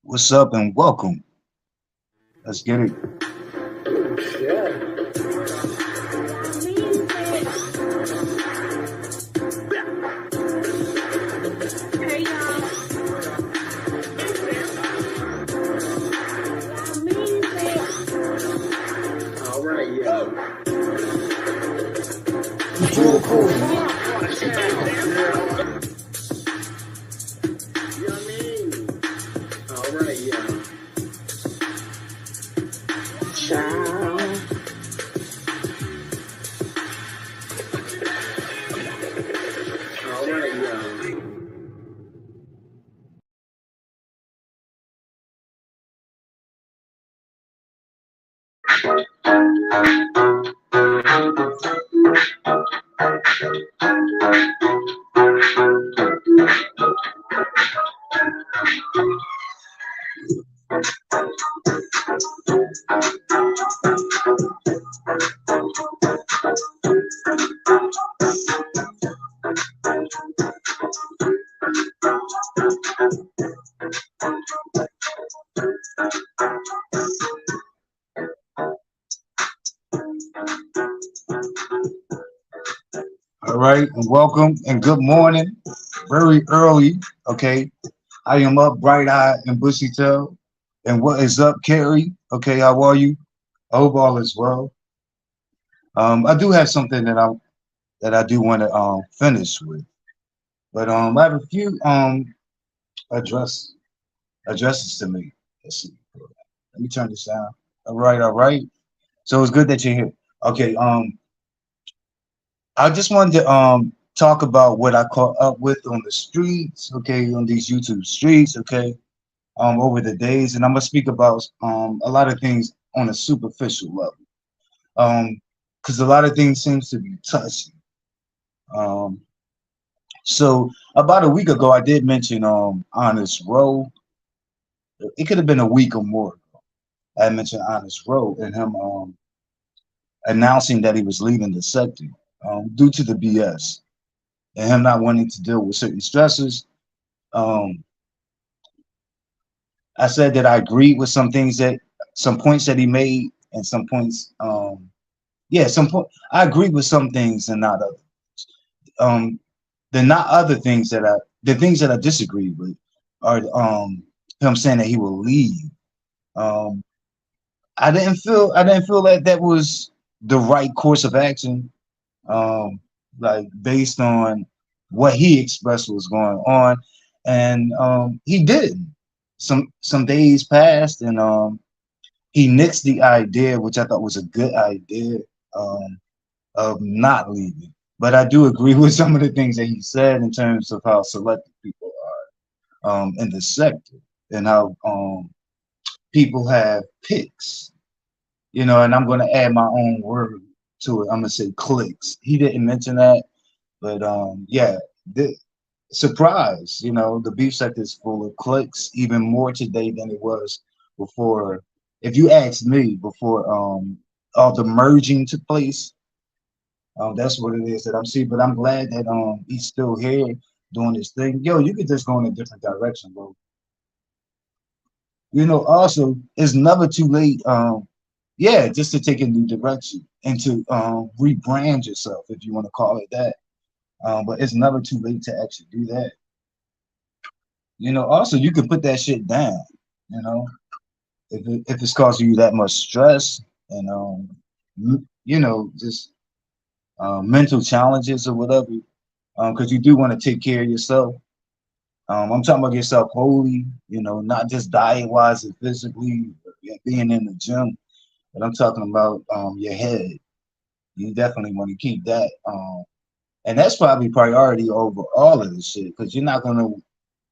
What's up and welcome. Let's get it. Yeah. All right, yeah. Control code. You know what I mean? All right, yeah. Child. All right, yeah. All right, and welcome and good morning. Very early. Okay. I am up bright eyed and bushy tailed. And what is up, Carrie? Okay, how are you? I hope all is well. I do have something that I do want to finish with. But I have a few address addresses to make. Let's see. Let me turn this down. All right, all right. So it's good that you're here. Okay, I just wanted to talk about what I caught up with on the streets, okay, on these YouTube streets, okay, over the days, and I'm gonna speak about a lot of things on a superficial level, because a lot of things seems to be touchy. Um, so about a week ago, I did mention Honest Row. It could have been a week or more. I mentioned Honest Row and him announcing that he was leaving the sector due to the BS and him not wanting to deal with certain stresses. Um, I said that I agreed with some points that he made and some points. Yeah, some point. I agreed with some things and not others. Um, the not other things that the things that I disagreed with are him saying that he will leave. Um, I didn't feel that that was the right course of action. Um, like based on what he expressed was going on, and he didn't. Some days passed, and he nixed the idea, which I thought was a good idea, um, of not leaving. But I do agree with some of the things that he said in terms of how selective people are in the sector and how people have picks, and I'm going to add my own word to it. I'm going to say clicks. He didn't mention that, but yeah, the surprise, the beef sector is full of clicks, even more today than it was before. If you ask me, before all the merging took place, that's what it is that I'm seeing. But I'm glad that he's still here doing this thing. Yo, you could just go in a different direction, bro. Also, it's never too late. Yeah, just to take a new direction and to rebrand yourself, if you want to call it that. But it's never too late to actually do that. Also you can put that shit down. You know, if it's causing you that much stress and just mental challenges or whatever, because you do want to take care of yourself. I'm talking about yourself wholly, not just diet wise and physically, being in the gym, but I'm talking about your head. You definitely want to keep that. And that's probably priority over all of this shit because you're not going to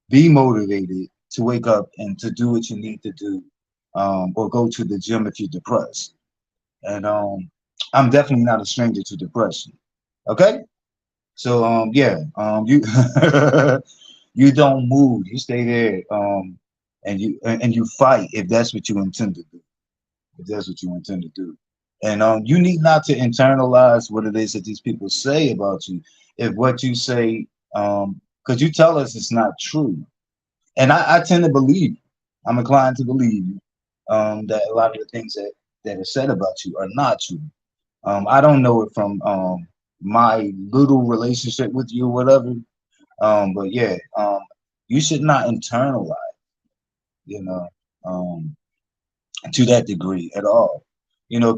be motivated to wake up and to do what you need to do, or go to the gym if you're depressed. And I'm definitely not a stranger to depression. Okay, so yeah, you you don't move, you stay there, and you fight if that's what you intend to do. If that's what you intend to do. And you need not to internalize what it is that these people say about you. If what you say, because you tell us it's not true, and I tend to believe. I'm inclined to believe that a lot of the things that are said about you are not true. I don't know it from my little relationship with you or whatever. But yeah, you should not internalize, you know, um, to that degree at all.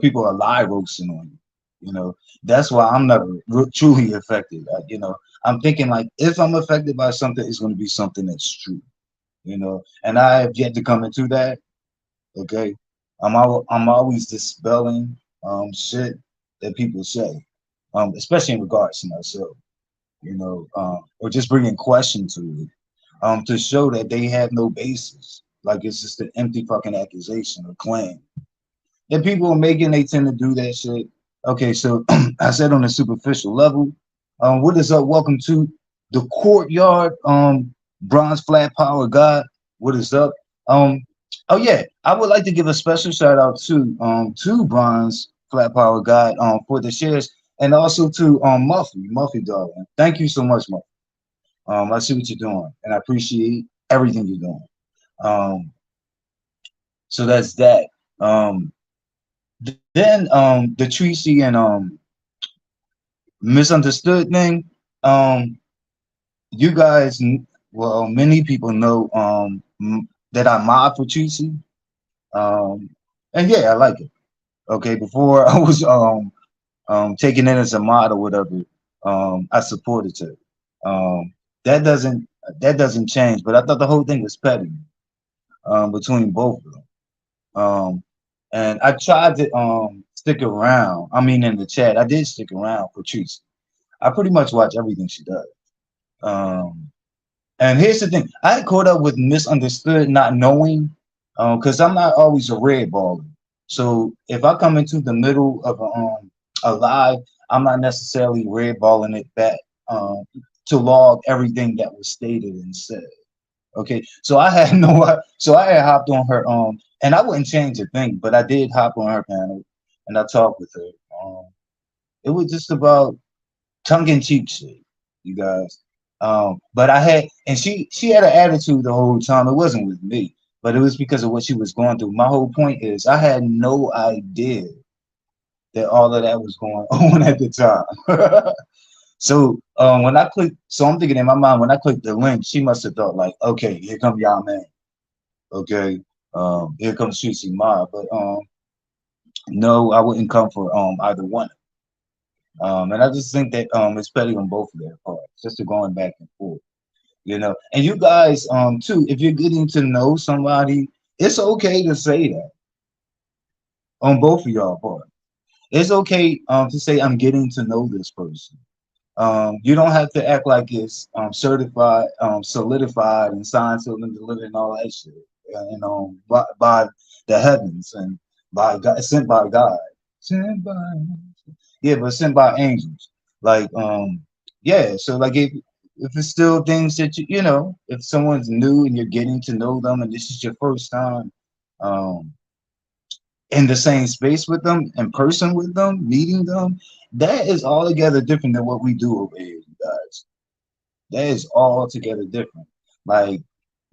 People are lie roasting on you. That's why I'm never truly affected. I'm thinking like if I'm affected by something, it's going to be something that's true. And I have yet to come into that. Okay, I'm always dispelling shit that people say, especially in regards to myself. Or just bringing question to it, to show that they have no basis. Like it's just an empty fucking accusation or claim. And people are making, they tend to do that shit. Okay, so I said on a superficial level, what is up? Welcome to the courtyard, bronze flat power god. What is up? Um, oh yeah, I would like to give a special shout out to bronze flat power god for the shares, and also to Muffy darling. Thank you so much, Muffy. I see what you're doing, and I appreciate everything you're doing. Um, so that's that. Um, then the Tracy and misunderstood thing. Um, you guys, well, many people know that I mod for Tracy. Um, and yeah, I like it. Okay, before I was taking it as a mod or whatever, I supported her. Um, that doesn't that doesn't change. But I thought the whole thing was petty between both of them. And I tried to stick around. I mean, in the chat, I did stick around for Tracy. I pretty much watch everything she does. Um, and here's the thing: I had caught up with misunderstood, not knowing, because I'm not always a red baller. So if I come into the middle of a live, I'm not necessarily red balling it back um, to log everything that was stated and said. Okay, so I had so I had hopped on her and I wouldn't change a thing, but I did hop on her panel and I talked with her. It was just about tongue in cheek shit, you guys. But I had, and she had an attitude the whole time. It wasn't with me, but it was because of what she was going through. My whole point is I had no idea that all of that was going on at the time. So when I clicked, so I'm thinking in my mind when I clicked the link, she must have thought like, okay, here come y'all man. Okay, here comes Shooty Ma. But no, I wouldn't come for either one. And I just think that it's petty on both of their parts, just to going back and forth. And you guys too, if you're getting to know somebody, it's okay to say that on both of y'all part. It's okay to say I'm getting to know this person. You don't have to act like it's certified, solidified, and signed, sealed, and delivered, and all that shit. By the heavens and by God, sent by God, sent by yeah, but sent by angels. Like yeah. So like if it's still things that if someone's new and you're getting to know them, and this is your first time um, in the same space with them, in person with them, meeting them, that is altogether different than what we do over here, you guys. That is altogether different. Like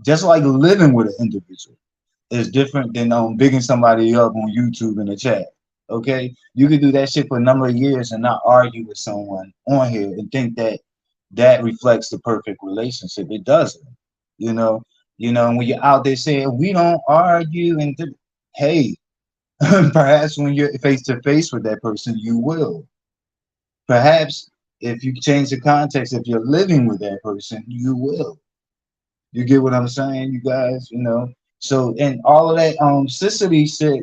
just like living with an individual is different than bigging somebody up on YouTube in the chat. Okay, you can do that shit for a number of years and not argue with someone on here and think that that reflects the perfect relationship. It doesn't. You know, when you're out there saying we don't argue and hey, perhaps when you're face to face with that person, you will. Perhaps if you change the context, if you're living with that person, you will. You get what I'm saying, you guys? So and all of that Sicily said,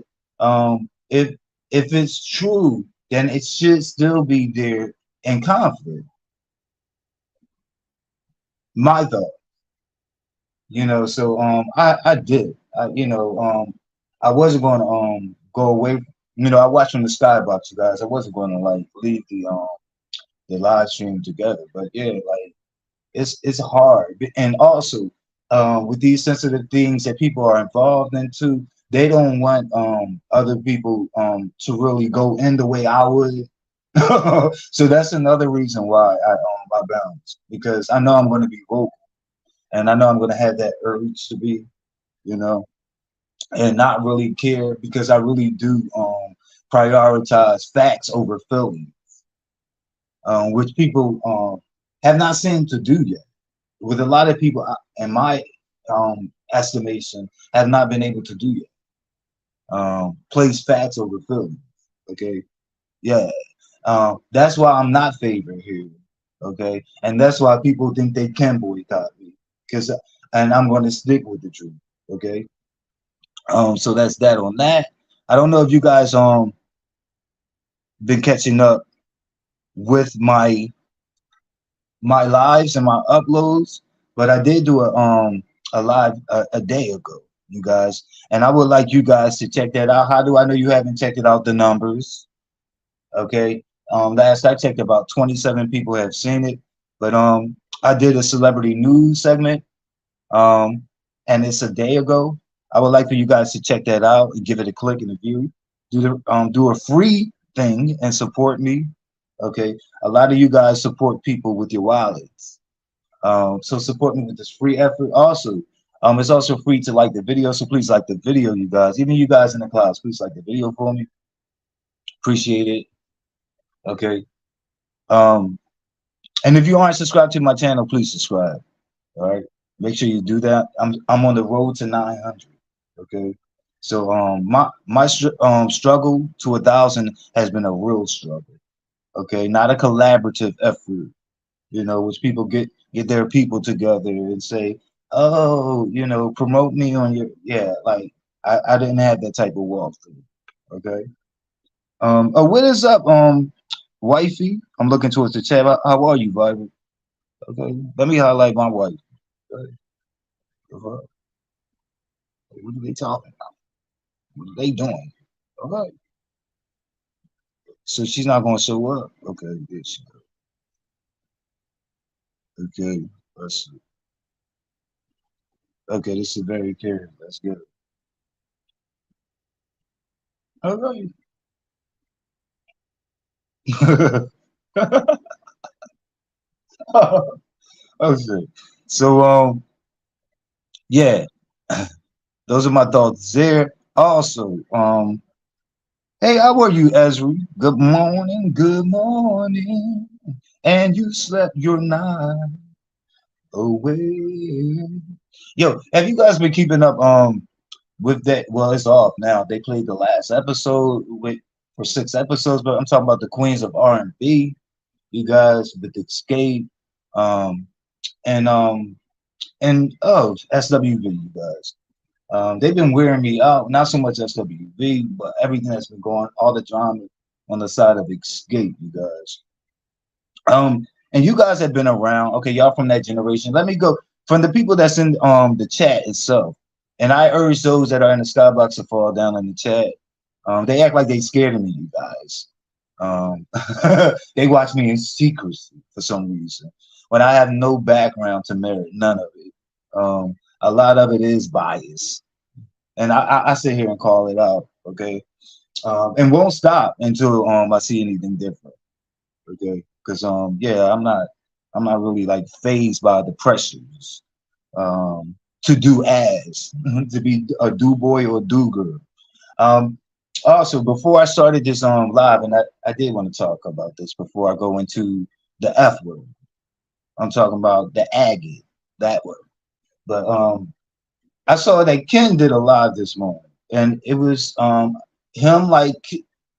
if it's true, then it should still be there in conflict. My thought, so I did. I wasn't going to go away. I watched from the skybox, you guys. I wasn't going to like leave the live stream together, but yeah, like it's hard, and also with these sensitive things that people are involved into, they don't want other people to really go in the way I would. So that's another reason why I bounce, because I know I'm going to be vocal, and I know I'm going to have that urge to be, you know. and not really care because I really do prioritize facts over feelings, which people have not seemed to do yet. With a lot of people, in my estimation, have not been able to do yet. Place facts over feelings. Okay, yeah. That's why I'm not favored here. Okay, and that's why people think they can boycott me because, and I'm going to stick with the truth. Okay, so that's that on that. I don't know if you guys been catching up with my lives and my uploads, but I did do a live a day ago, you guys, and I would like you guys to check that out. How do I know you haven't checked it out? The numbers, okay. Last I checked, about 27 people have seen it, but I did a celebrity news segment, um, and it's a day ago. I would like for you guys to check that out and give it a click and a view. Do a free thing and support me. Okay, a lot of you guys support people with your wallets. So support me with this free effort. Also, it's also free to like the video. So please like the video, you guys. Even you guys in the class, please like the video for me. Appreciate it. Okay. Um, and if you aren't subscribed to my channel, please subscribe. All right. Make sure you do that. I'm on the road to 900. Okay. So my struggle to 1,000 has been a real struggle. Okay, not a collaborative effort. Which people get their people together and say, oh, promote me on your, yeah, like I didn't have that type of wealth. Okay. Oh, what is up, wifey? I'm looking towards the chat. How are you, Bible? Okay, let me highlight my wife. Okay. What are they talking about? What are they doing? Okay. So she's not gonna show up. Okay, there she go. Okay, let's see. Okay, this is very curious. That's good. All right. Oh shit. So yeah, those are my thoughts there. Also, hey, how are you, Ezra? Good morning, good morning. And you slept your night away. Yo, have you guys been keeping up with that? Well, it's off now. They played the last episode with for 6 episodes, but I'm talking about the Queens of R&B. You guys with Escape, um, and oh, SWV, you guys. They've been wearing me out. Not so much SWV, but everything that's been going, all the drama on the side of Escape, you guys. And you guys have been around. Okay, y'all from that generation. Let me go from the people that's in the chat itself. And I urge those that are in the skybox to fall down in the chat. They act like they scared of me, you guys. Um, they watch me in secrecy for some reason when I have no background to merit none of it. A lot of it is bias, and I sit here and call it out, okay, and won't stop until I see anything different, okay, because yeah, I'm not really like phased by the pressures to do as to be a do boy or do girl. Um, Also, before I started this live, and I did want to talk about this before I go into the F word. I'm talking about the agate, that word. But I saw that Ken did a live this morning, and it was him like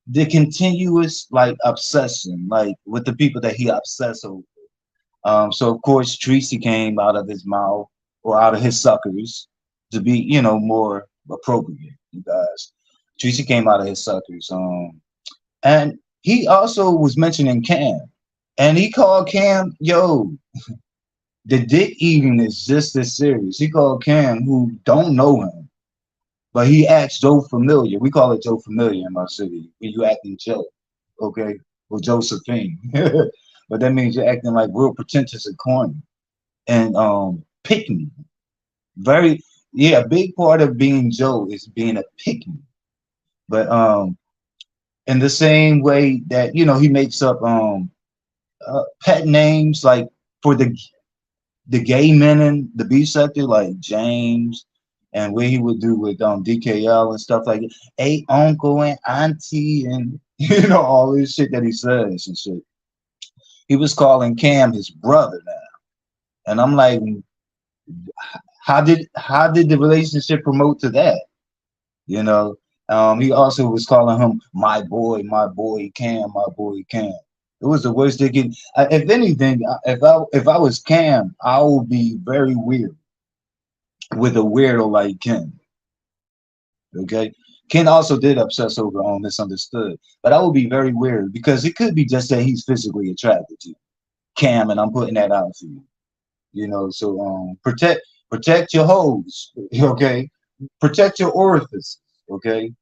the continuous like obsession, like with the people that he obsessed over. So of course Tracy came out of his mouth or out of his suckers to be, more appropriate, you guys. Tracy came out of his suckers. And he also was mentioning Cam. And he called Cam, yo, the dick eating is just as serious. He called Cam, who don't know him, but he acts Joe Familiar. We call it Joe Familiar in my city. When you acting Joe, okay? Or Josephine. But that means you're acting like real pretentious and corny. And pick me. Very, yeah, a big part of being Joe is being a pick me. But in the same way that he makes up pet names like for the gay men in the B sector, like James and what he would do with DKL and stuff like that. Hey, uncle and auntie, and all this shit that he says and shit. He was calling Cam his brother now, and I'm like, how did the relationship promote to that? You know, he also was calling him my boy Cam, my boy Cam. It was the worst they could. If anything, if I was Cam, I would be very weird with a weirdo like Ken. Okay, Ken also did obsess over misunderstood, but I would be very weird because it could be just that he's physically attracted to Cam, and I'm putting that out for you. So protect your hoes. Okay, protect your orifice. Okay,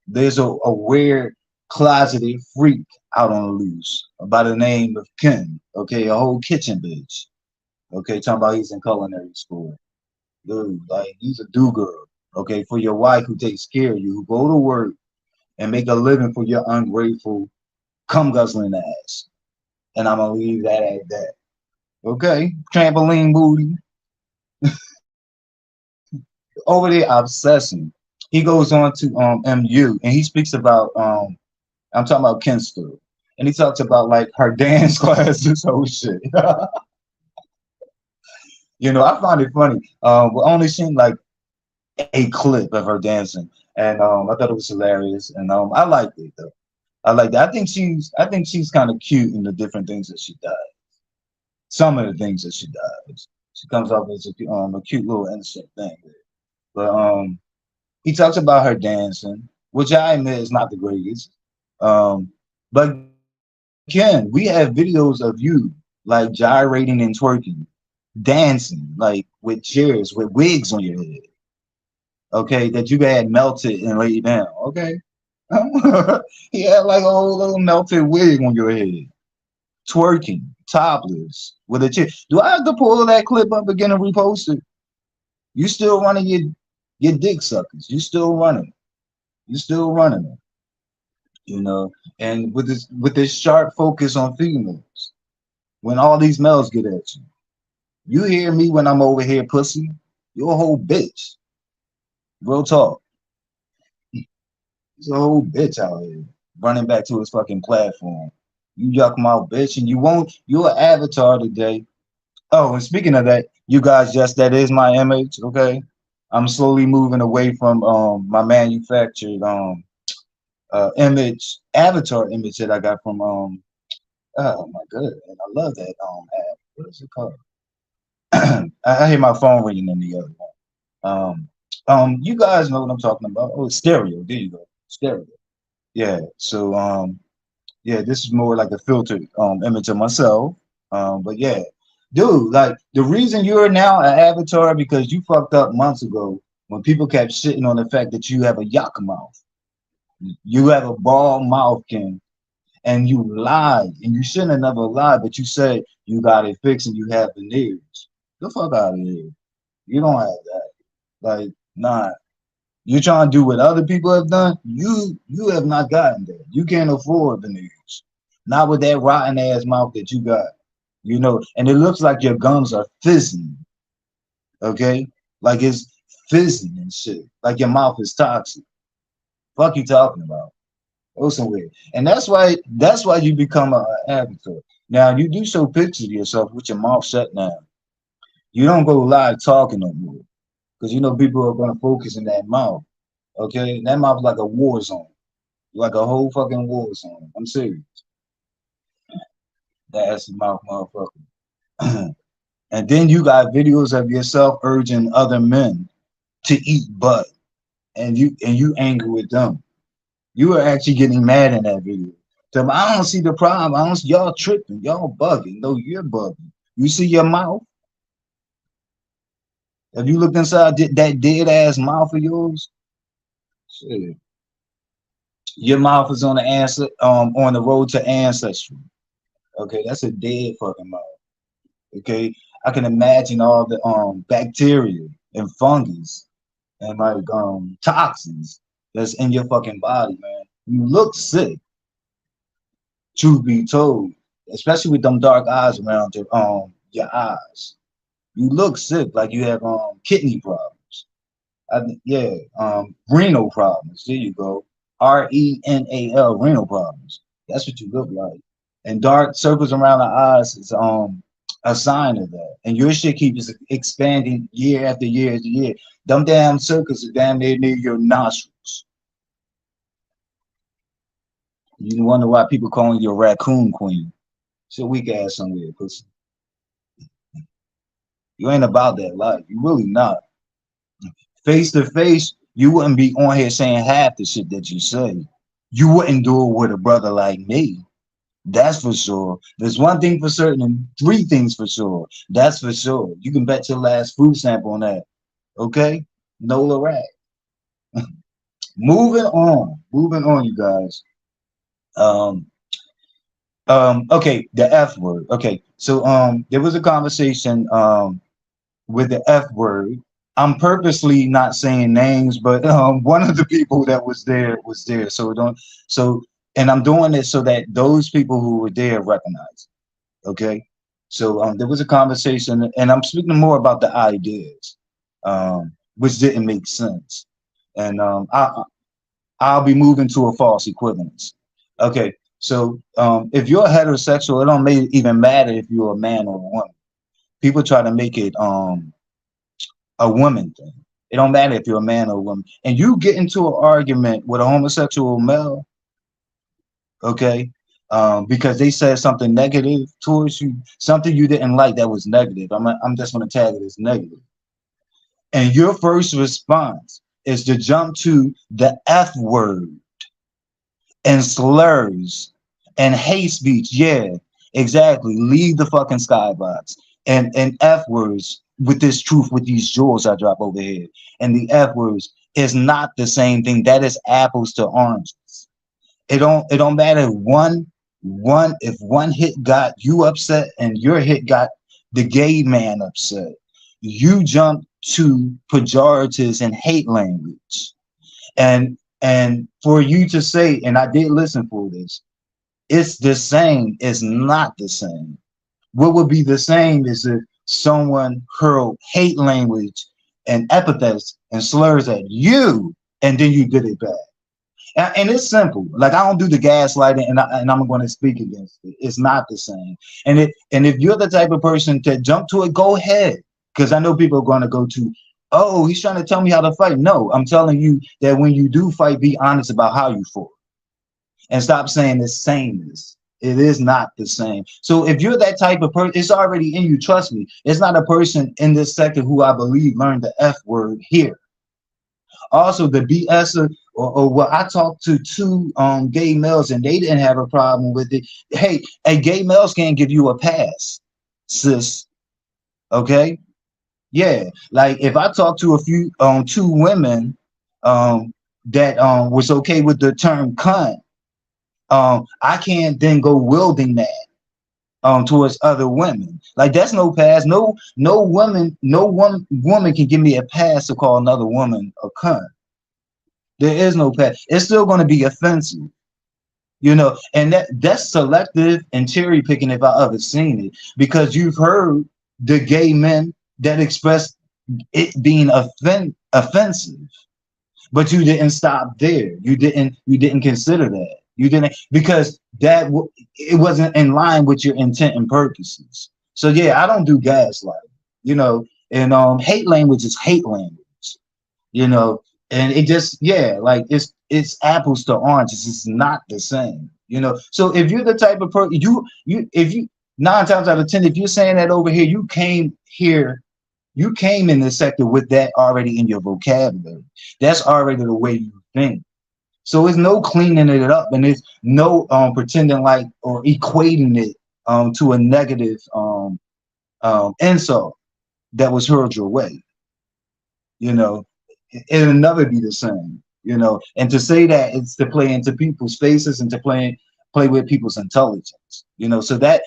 there's a weird closeted freak out on the loose by the name of Ken. Okay, a whole kitchen bitch. Okay, talking about he's in culinary school. Dude, like he's a do girl. Okay, for your wife who takes care of you, who go to work and make a living for your ungrateful, cum guzzling ass. And I'm gonna leave that at that. Okay, trampoline booty over there obsessing. He goes on to MU and he speaks about I'm talking about Ken still. And he talks about like her dance classes, whole shit. I find it funny. We only seen like a clip of her dancing, and I thought it was hilarious, and I liked it though. I like that. I think she's kind of cute in the different things that she does. Some of the things that she does, she comes off as a cute little innocent thing. But he talks about her dancing, which I admit is not the greatest. But Ken, we have videos of you like gyrating and twerking, dancing like with chairs with wigs on your head. Okay, that you had melted and laid down. Okay, he had like a whole little melted wig on your head, twerking, topless with a chick. Do I have to pull that clip up again and repost it? You still running your dick suckers. You still running. You still running it. And with this sharp focus on females, when all these males get at you, you hear me when I'm over here, pussy. You're a whole bitch. Real talk. He's a whole bitch out here running back to his fucking platform. You yuck mouth bitch, and you won't. You're an avatar today. Oh, and speaking of that, you guys, yes, that is my image. Okay, I'm slowly moving away from my manufactured image avatar image that I got from oh my god, and I love that app. What is it called? I hear my phone ringing in the other one. You guys know what I'm talking about. Oh, stereo. There you go, stereo. Yeah. So yeah, this is more like a filtered image of myself. But yeah, dude, like the reason you're now an avatar because you fucked up months ago when people kept shitting on the fact that you have a yuck mouth. You have a bald mouth, King, and you lied, and you shouldn't have never lied, but you said you got it fixed and you have veneers. The fuck out of here. You don't have that. Like, nah. You're trying to do what other people have done. You have not gotten there. You can't afford veneers. Not with that rotten ass mouth that you got. And it looks like your gums are fizzing. Okay? Like it's fizzing and shit. Like your mouth is toxic. Fuck you talking about? Go somewhere. And that's why you become an avatar. Now you do show pictures of yourself with your mouth shut now. You don't go live talking no more. Because people are gonna focus in that mouth. Okay? That mouth is like a war zone. Like a whole fucking war zone. I'm serious. That's the mouth motherfucker. And then you got videos of yourself urging other men to eat butt. And you angry with them. You are actually getting mad in that video. So I don't see the problem. Y'all tripping. Y'all bugging. No, you're bugging. You see your mouth? Have you looked inside that dead ass mouth of yours? Shit. Your mouth is on the road to ancestry. Okay, that's a dead fucking mouth. Okay, I can imagine all the bacteria and fungus and like toxins that's in your fucking body, man. You look sick, truth be told, especially with them dark eyes around your eyes. You look sick, like you have kidney problems. Yeah, renal problems. There you go. RENAL, renal problems. That's what you look like. And dark circles around the eyes is a sign of that. And your shit keeps expanding year after year after year. Them damn circles are damn near your nostrils. You wonder why people calling you a raccoon queen. So weak ass somewhere, pussy. You ain't about that life. You really not. Face to face, you wouldn't be on here saying half the shit that you say. You wouldn't do it with a brother like me. That's for sure. There's one thing for certain and three things for sure. That's for sure. You can bet your last food stamp on that. Okay? No Lorraine. Moving on. Moving on, you guys. Um, okay, the F word. Okay, so there was a conversation with the F word. I'm purposely not saying names, but one of the people that was there was there. So don't so and I'm doing it so that those people who were there recognize. Okay. So there was a conversation, and I'm speaking more about the ideas, which didn't make sense. And I'll be moving to a false equivalence. Okay. So if you're heterosexual, it don't even matter if you're a man or a woman. People try to make it a woman thing. It don't matter if you're a man or a woman. And you get into an argument with a homosexual male, okay, because they said something negative towards you, something you didn't like that was negative. I'm just going to tag it as negative. And your first response is to jump to the F word and slurs and hate speech. Yeah, exactly. Leave the fucking skybox and F words with this truth, with these jewels I drop over here. And the F words is not the same thing. That is apples to oranges. It don't matter if one hit got you upset and your hit got the gay man upset. You jump to pejoratives and hate language. And for you to say, and I did listen for this, it's the same, it's not the same. What would be the same is if someone hurled hate language and epithets and slurs at you, and then you did it back. And it's simple. Like I don't do the gaslighting, and I'm going to speak against it. It's not the same. And if you're the type of person to jump to it, go ahead. Because I know people are going to go to, oh, he's trying to tell me how to fight. No, I'm telling you that when you do fight, be honest about how you fought, and stop saying the sameness. It is not the same. So if you're that type of person, it's already in you. Trust me. It's not a person in this sector who I believe learned the F word here. Also, the BS or what I talked to two gay males and they didn't have a problem with it. Hey, gay males can't give you a pass, sis. Okay, yeah. Like if I talk to a few two women that was okay with the term cunt, I can't then go wielding that towards other women. Like that's no pass. No woman can give me a pass to call another woman a cunt. There is no pass. It's still going to be offensive, and that's selective and cherry picking if I ever seen it, because you've heard the gay men that express it being offensive, but you didn't stop there. You didn't consider that. You didn't, because it wasn't in line with your intent and purposes. So yeah, I don't do gaslighting, and hate language is hate language, you know, and it just, yeah, like it's apples to oranges. It's not the same. So if you're the type of person, if you 9 times out of 10, if you're saying that over here, you came in this sector with that already in your vocabulary. That's already the way you think. So it's no cleaning it up, and it's no pretending like or equating it to a negative insult that was hurled your way. It'll never be the same. And to say that it's to play into people's faces and to play with people's intelligence. So that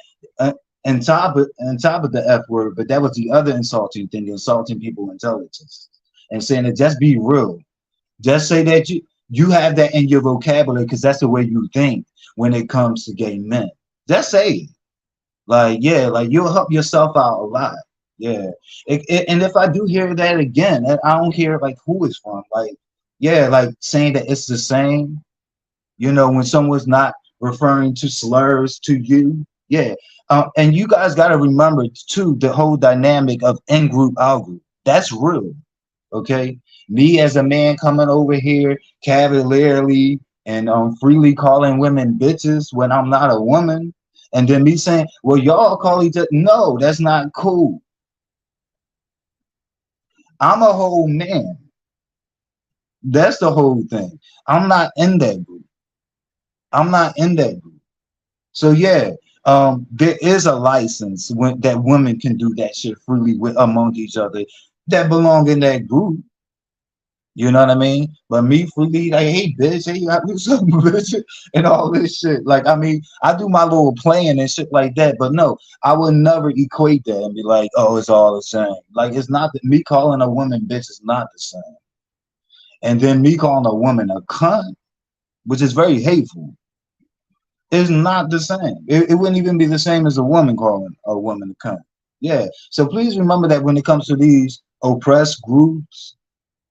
on top of the F word, but that was the other insulting thing, insulting people's intelligence and saying that just be real. Just say that you have that in your vocabulary because that's the way you think when it comes to gay men. Just say it. Like, yeah, like you'll help yourself out a lot. Yeah. And if I do hear that again, and I don't care like who it's from. Like, yeah, like saying that it's the same. When someone's not referring to slurs to you. Yeah. And you guys got to remember too the whole dynamic of in group out group. That's real. Okay. Me as a man coming over here cavalierly and freely calling women bitches when I'm not a woman. And then me saying, well, y'all call each other. No, that's not cool. I'm a whole man. That's the whole thing. I'm not in that group. I'm not in that group. So yeah, there is a license that women can do that shit freely with among each other that belong in that group. You know what I mean? But me freely, like, hey, bitch, hey, I do something, bitch, and all this shit. Like, I mean, I do my little playing and shit like that. But no, I would never equate that and be like, oh, it's all the same. Like, it's not that me calling a woman bitch is not the same. And then me calling a woman a cunt, which is very hateful, is not the same. It wouldn't even be the same as a woman calling a woman a cunt. Yeah. So please remember that when it comes to these oppressed groups,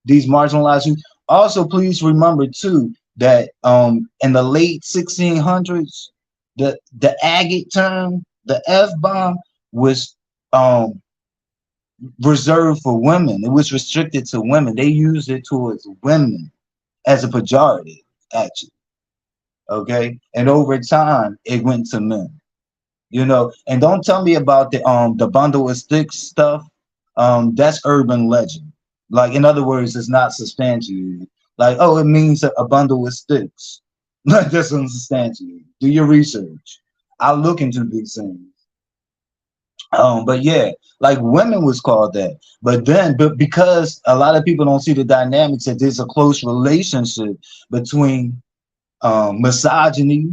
these marginalized youth, also please remember too that in the late 1600s, the agate term, the F bomb, was um reserved for women. It was restricted to women. They used it towards women as a pejorative, actually. Okay, and over time it went to men. And don't tell me about the bundle of sticks stuff. That's urban legend. Like, in other words, it's not substantiated. Like, oh, it means a bundle of sticks. Like, that's unsubstantiated. Do your research. I'll look into these things. But yeah, like, women was called that. But because a lot of people don't see the dynamics, that there's a close relationship between misogyny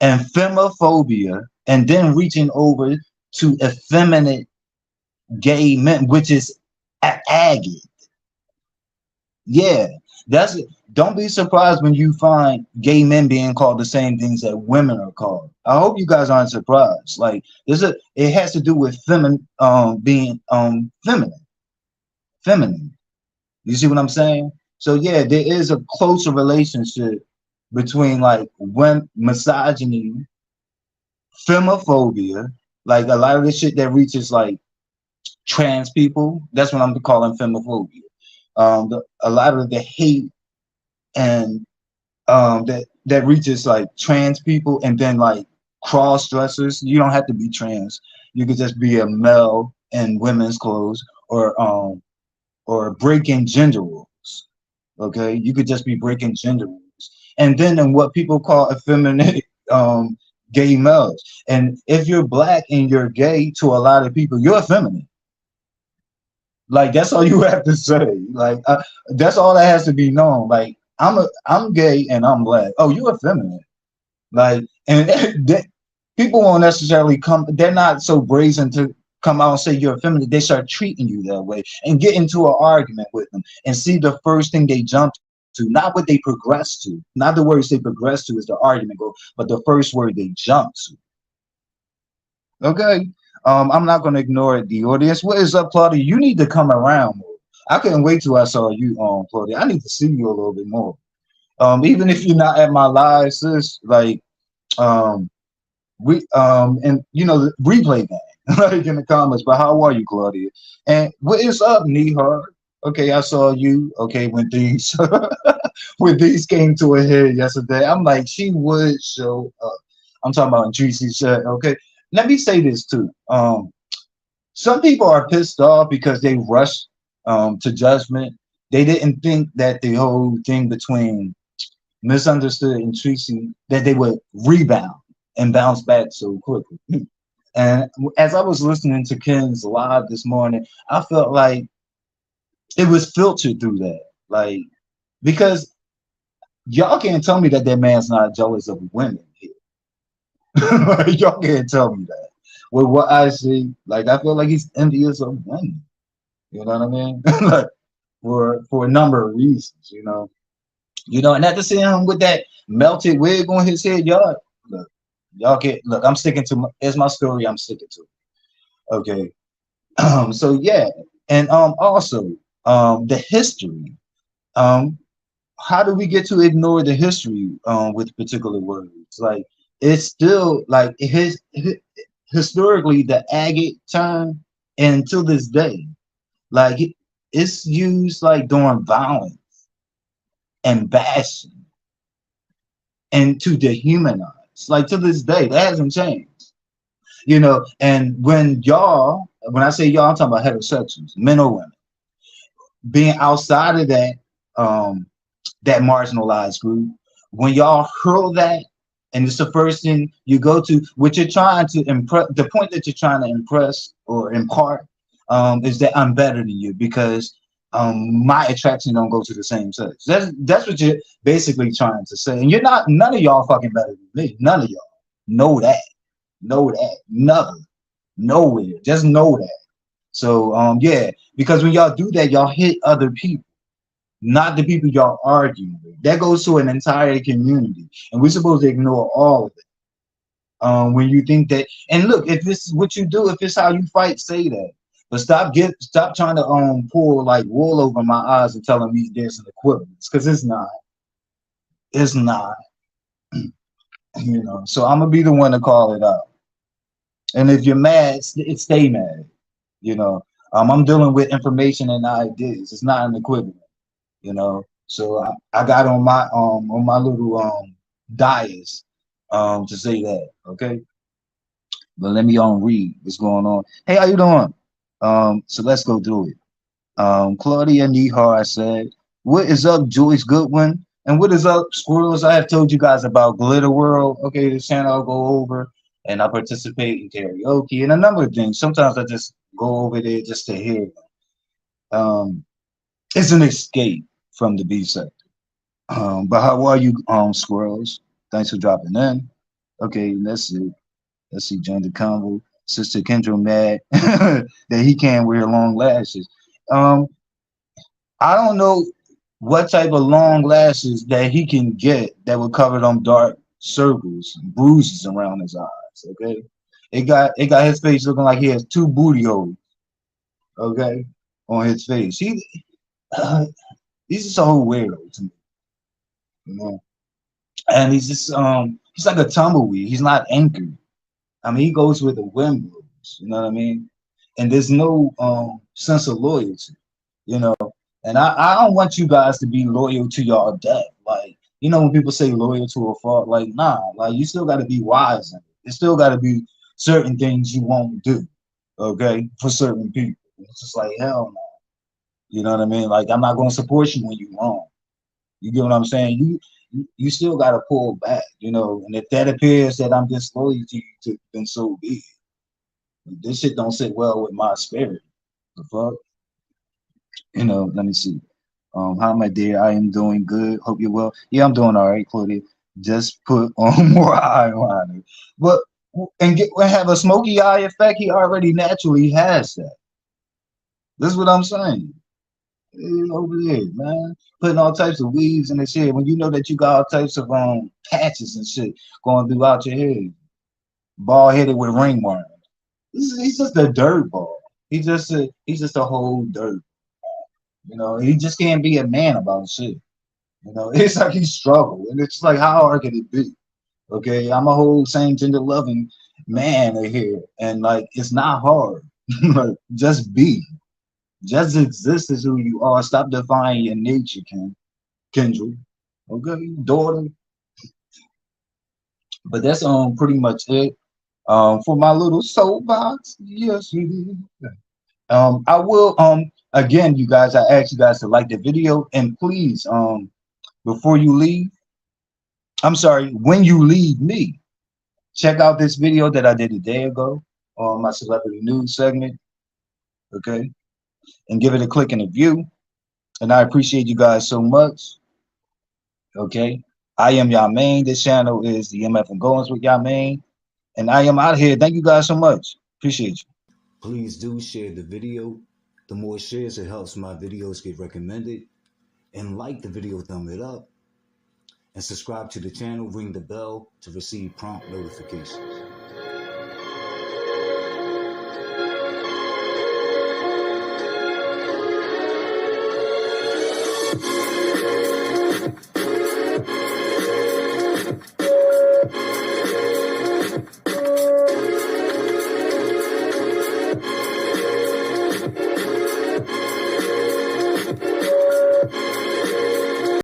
and femophobia, and then reaching over to effeminate gay men, which is agate. Yeah, that's it. Don't be surprised when you find gay men being called the same things that women are called. I hope you guys aren't surprised. Like, it has to do with being feminine. You see what I'm saying? So yeah, there is a closer relationship between, like, when misogyny, femophobia, like a lot of the shit that reaches like trans people. That's what I'm calling femophobia. A lot of the hate and that reaches like trans people, and then like cross dressers. You don't have to be trans. You could just be a male in women's clothes, or breaking gender rules. Okay, you could just be breaking gender rules. And then in what people call effeminate gay males. And if you're black and you're gay, to a lot of people, you're effeminate. Like, that's all you have to say. Like, that's all that has to be known. Like, I'm gay and I'm black. Oh, you're effeminate. Like, and people won't necessarily come. They're not so brazen to come out and say you're effeminate. They start treating you that way and get into an argument with them, and see the first thing they jump to, not what they progress to, not the words they progress to is the argument go, but the first word they jump to. Okay. I'm not gonna ignore the audience. What is up, Claudia? You need to come around more. I couldn't wait till I saw you on, Claudia. I need to see you a little bit more. Even if you're not at my live, sis, like, um and the replay game, like, in the comments. But how are you, Claudia? And what is up, Nihar? Okay, I saw you. Okay, when these when these came to a head yesterday, I'm like, she would show up. I'm talking about Tracy said, okay. Let me say this too. Some people are pissed off because they rushed to judgment. They didn't think that the whole thing between Misunderstood and Tracy, that they would rebound and bounce back so quickly. And as I was listening to Ken's live this morning, I felt like it was filtered through that. Like, because y'all can't tell me that man's not jealous of women here. Like, y'all can't tell me that. With what I see, like, I feel like he's envious of women. You know what I mean? Like, for a number of reasons, and not to see him with that melted wig on his head, y'all get, look, I'm sticking to it's my story, I'm sticking to. Okay. So yeah, and also the history. Um, how do we get to ignore the history with particular words? Like it's still like historically the agate term, and to this day, like it's used like during violence and bashing and to dehumanize. Like to this day, that hasn't changed. And when I say y'all, I'm talking about heterosexuals, men or women, being outside of um, that marginalized group, when y'all hurl that, and it's the first thing you go to, what you're trying to impress, the point that you're trying to impress or impart, is that I'm better than you because my attraction don't go to the same sex. That's what you're basically trying to say. And you're not, none of y'all fucking better than me. None of y'all. Know that. Know that. Never. Nowhere. Just know that. So yeah, because when y'all do that, y'all hit other people, not the people y'all arguing with. That goes to an entire community, and we're supposed to ignore all of it. When you think that, and look, if this is what you do, if it's how you fight, say that. But stop trying to pull like wool over my eyes and telling me there's an equivalence, because it's not. It's not. So I'm gonna be the one to call it out. And if you're mad, stay mad. I'm dealing with information and ideas. It's not an equivalent. So I got on my little dais to say that, okay? But let me read what's going on. Hey, how you doing? So let's go through it. Claudia Nehar said, "What is up, Joyce Goodwin? And what is up, Squirrels? I have told you guys about Glitter World. Okay, this channel I'll go over and I participate in karaoke and a number of things. Sometimes I just go over there just to hear them. It's an escape from the B sector. But how are you, Squirrels? Thanks for dropping in. Okay, let's see. Let's see, join the convo. Sister Kendra mad that he can't wear long lashes. Um, I don't know what type of long lashes that he can get that would cover them dark circles, and bruises around his eyes. Okay, it got his face looking like he has two booty holes. Okay, on his face. He's just a whole weirdo to me. You know, and he's like a tumbleweed. He's not anchored. I mean, he goes where the wind blows. You know what I mean? And there's no sense of loyalty. You know, and I don't want you guys to be loyal to your death. Like, when people say loyal to a fault, like, nah, like you still got to be wise in it. There still got to be certain things you won't do, okay, for certain people. It's just like hell no. You know what I mean? Like, I'm not going to support you when you're wrong. You get what I'm saying? You still got to pull back, And if that appears that I'm disloyal to you, then so be it. This shit don't sit well with my spirit. The fuck? Let me see. Hi, my dear. I am doing good. Hope you're well. Yeah, I'm doing all right, Claudia. Just put on more eyeliner. But and have a smoky eye effect. He already naturally has that. This is what I'm saying. Over there, man. Putting all types of weaves in the shit when you know that you got all types of patches and shit going throughout your head. Bald headed with ringworm. He's just a dirt ball. He's just a whole dirt. He just can't be a man about shit. It's like he struggled, and it's like how hard can it be? Okay, I'm a whole same gender loving man here, and like it's not hard. Like, just be, just exist as who you are. Stop defying your nature, Kendra. Okay, daughter. But that's pretty much it. For my little soapbox. Yes, it is. I will again, you guys. I ask you guys to like the video, and please before you leave. I'm sorry, when you leave me, check out this video that I did a day ago on my celebrity news segment, okay? And give it a click and a view. And I appreciate you guys so much, okay? I am Yamaine. This channel is the MF and Goings with Yamaine. And I am out here. Thank you guys so much. Appreciate you. Please do share the video. The more shares, it helps my videos get recommended. And like the video, thumb it up. And subscribe to the channel, ring the bell to receive prompt notifications.